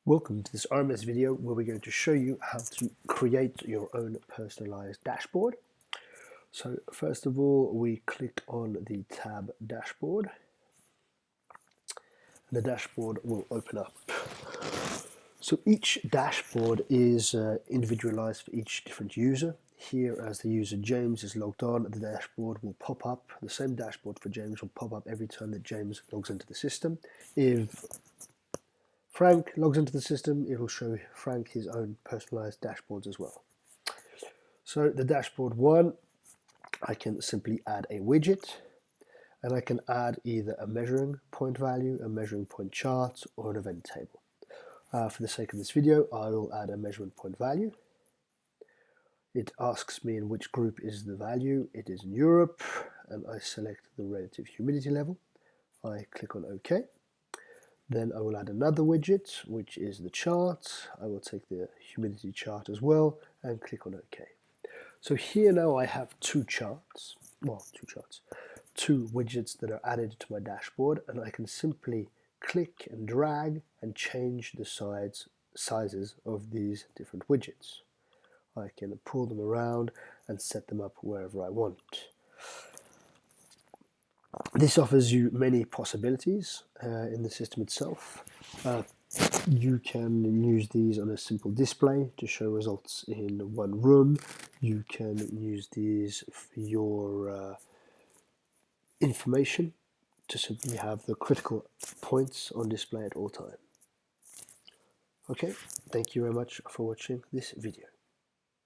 Welcome to this RMS video where we're going to show you how to create your own personalized dashboard. So first of all, we click on the tab dashboard and the dashboard will open up. So each dashboard is individualized for each different user. Here, as the user James is logged on, the dashboard will pop up. The same dashboard for James will pop up every time that James logs into the system. If Frank logs into the system, it will show Frank his own personalized dashboards as well. So the dashboard one, I can simply add a widget, and I can add either a measuring point value, a measuring point chart, or an event table. For the sake of this video, I will add a measurement point value. It asks me in which group is the value. It is in Europe, and I select the relative humidity level. I click on OK. Then I will add another widget, which is the chart. I will take the humidity chart as well and click on OK. So here now I have two widgets that are added to my dashboard, and I can simply click and drag and change the sizes of these different widgets. I can pull them around and set them up wherever I want. This offers you many possibilities in the system itself. You can use these on a simple display to show results in one room. You can use these for your information to simply have the critical points on display at all times. Okay, thank you very much for watching this video.